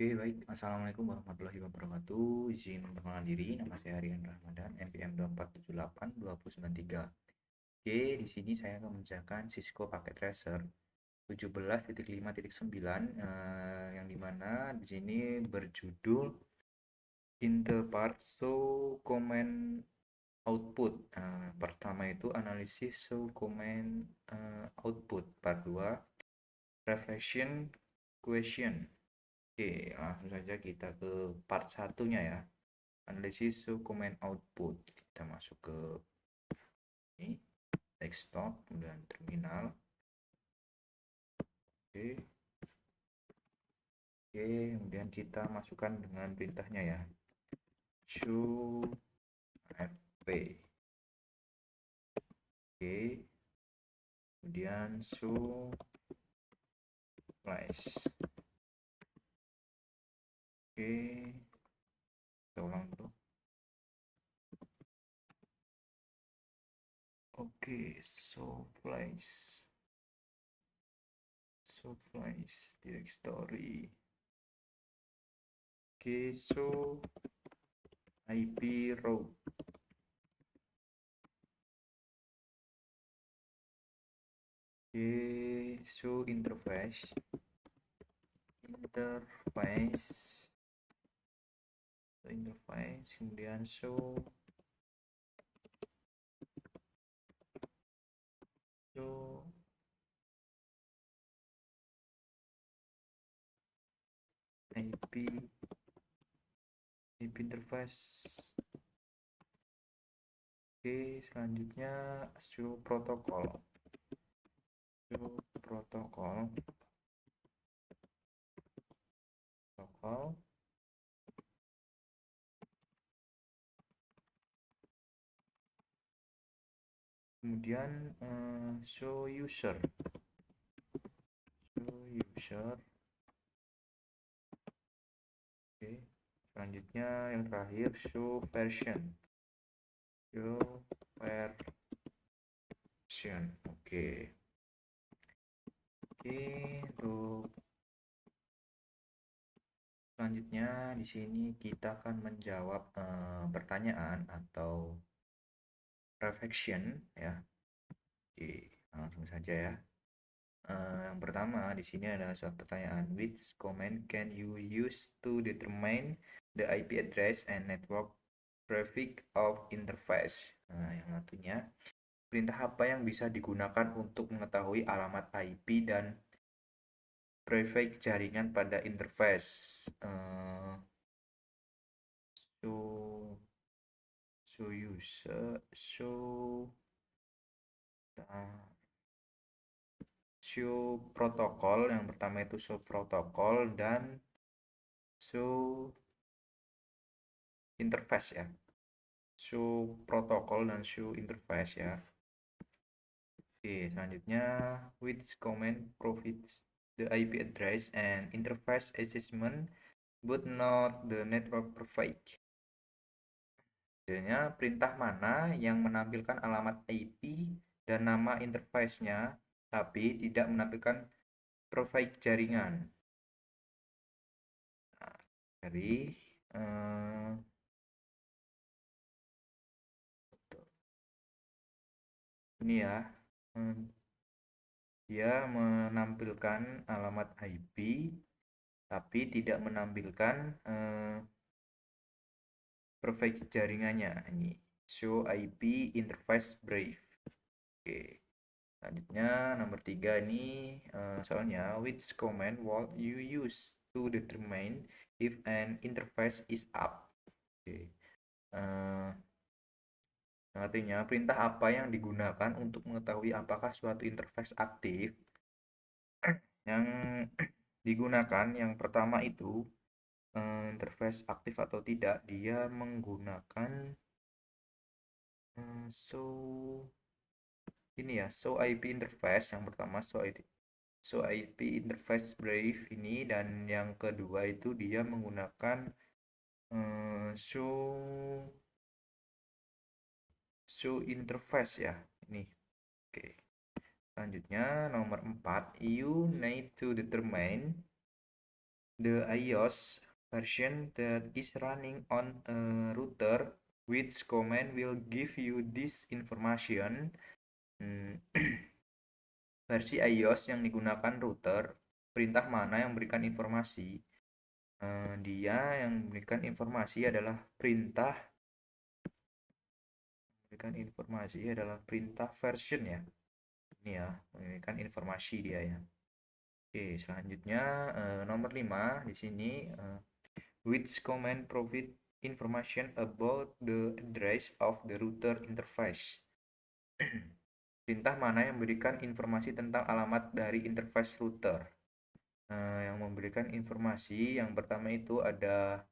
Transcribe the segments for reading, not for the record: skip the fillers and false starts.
Oke, baik. Assalamualaikum warahmatullahi wabarakatuh. Izin perkenalan diri, nama saya Rian Ramadan, NPM 2478-2093. Oke, di sini saya akan mengerjakan Cisco Packet Tracer 17.5.9, yang dimana di sini berjudul Interpart Show Command Output. Pertama itu analisis show command output. Part 2 reflection question. Oke, langsung saja kita ke part satunya ya. Analisis show command output. Kita masuk ke ini, desktop, kemudian terminal. Oke. Oke, kemudian kita masukkan dengan perintahnya ya. Show fp. Oke. Kemudian show flash. Oke. Kita ulang dulu. Oke, show flash. Show flash directory. Oke, show IP route. Oke, show interface. Kemudian show IP interface. Oke, selanjutnya show protokol. Kemudian show user. Oke, selanjutnya yang terakhir show version. Oke. Untuk selanjutnya di sini kita akan menjawab pertanyaan atau reflection ya. Oke, langsung saja ya. Yang pertama di sini ada suatu pertanyaan, which command can you use to determine the IP address and network traffic of interface? Yang artinya perintah apa yang bisa digunakan untuk mengetahui alamat IP dan prefix jaringan pada interface? Show protokol, yang pertama itu show protokol dan show interface ya. Show protokol dan show interface ya. Oke, selanjutnya which command provides the IP address and interface assessment but not the network prefix? Sebenarnya perintah mana yang menampilkan alamat IP dan nama interface-nya tapi tidak menampilkan prefix jaringan? Nah, dari ini ya, dia menampilkan alamat IP tapi tidak menampilkan prefix jaringannya. Ini show IP interface brief. Oke, selanjutnya nomor 3 ini soalnya which command will you use to determine if an interface is up? Oke. Artinya perintah apa yang digunakan untuk mengetahui apakah suatu interface aktif? Yang digunakan yang pertama itu interface aktif atau tidak, dia menggunakan ini ya, show IP interface. Yang pertama show IP interface brief ini, dan yang kedua itu dia menggunakan show interface ya ini. Oke, selanjutnya nomor 4, you need to determine the iOS version that is running on a router, which command will give you this information. Versi iOS yang digunakan router, perintah mana yang memberikan informasi? Dia yang memberikan informasi adalah perintah version ya. Ini ya, memberikan informasi dia ya. Oke, selanjutnya nomor 5 di sini which command provide information about the address of the router interface. Perintah mana yang memberikan informasi tentang alamat dari interface router? Yang memberikan informasi yang pertama itu ada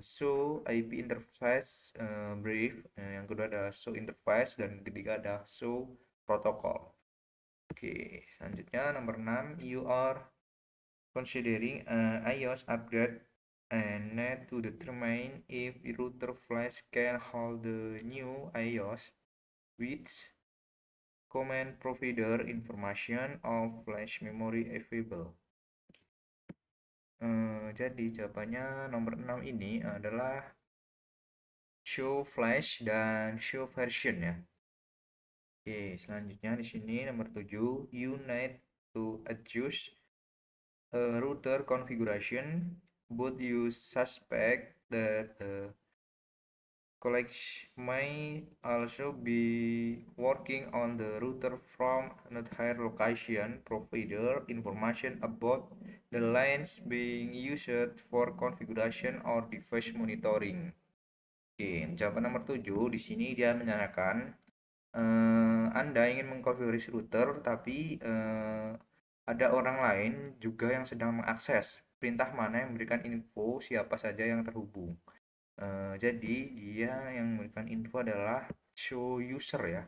show IP interface brief, yang kedua ada show interface, dan ketiga ada show protocol. Oke, selanjutnya nomor 6, you are considering iOS upgrade and need to determine if router flash can hold the new iOS, which command provider information of flash memory available. Jadi jawabannya nomor 6 ini adalah show flash dan show version ya. Oke, selanjutnya di sini nomor 7, you need to adjust router configuration, but you suspect that colleagues may also be working on the router from another location, provider information about the lines being used for configuration or device monitoring. Oke, jawaban nomor 7 di sini dia menyatakan Anda ingin mengkonfigurasi router, tapi ada orang lain juga yang sedang mengakses. Perintah mana yang memberikan info siapa saja yang terhubung. Jadi dia yang memberikan info adalah show user ya.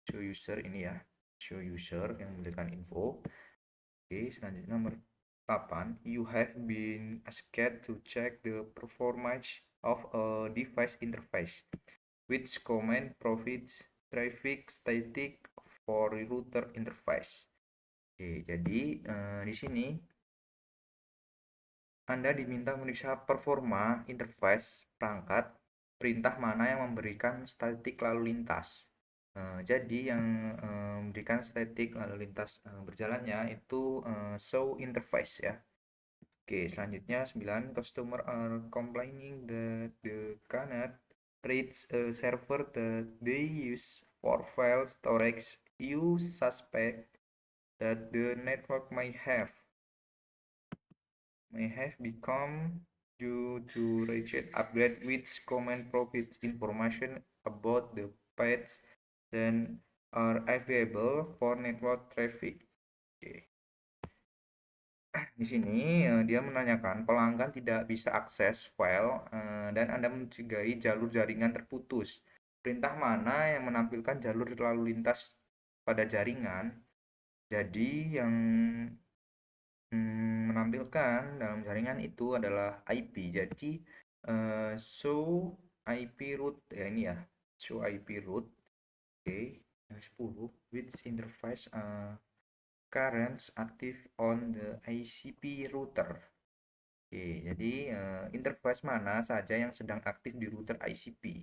Show user ini ya. Show user yang memberikan info. Oke, selanjutnya nomor 8. You have been asked to check the performance of a device interface, which command provides traffic static for router interface. Oke, jadi di sini Anda diminta memeriksa performa interface perangkat, perintah mana yang memberikan statik lalu lintas. Jadi yang memberikan statik lalu lintas berjalannya itu show interface ya. Oke, selanjutnya 9, customer are complaining that the cannot reach a server that they use for file storage. You suspect that the network may have become due to recent upgrade, which command provides information about the paths that are available for network traffic. Oke. Di sini dia menanyakan pelanggan tidak bisa akses file dan Anda mencurigai jalur jaringan terputus. Perintah mana yang menampilkan jalur lalu lintas pada jaringan? Jadi yang menampilkan dalam jaringan itu adalah IP. Jadi show IP route ya, ini ya, show IP route. Oke, yang 10, which interface currents active on the ICP router. Oke, jadi interface mana saja yang sedang aktif di router ICP.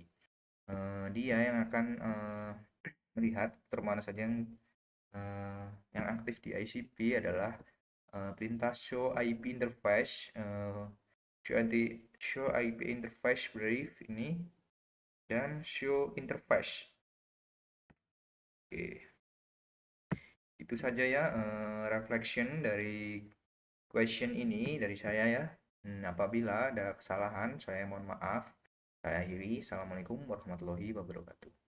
Dia yang akan melihat termana saja yang aktif di ICP adalah perintah show IP interface, show IP interface brief ini, dan show interface. Oke, itu saja ya reflection dari question ini dari saya ya. Apabila ada kesalahan, saya mohon maaf. Saya akhiri. Assalamualaikum warahmatullahi wabarakatuh.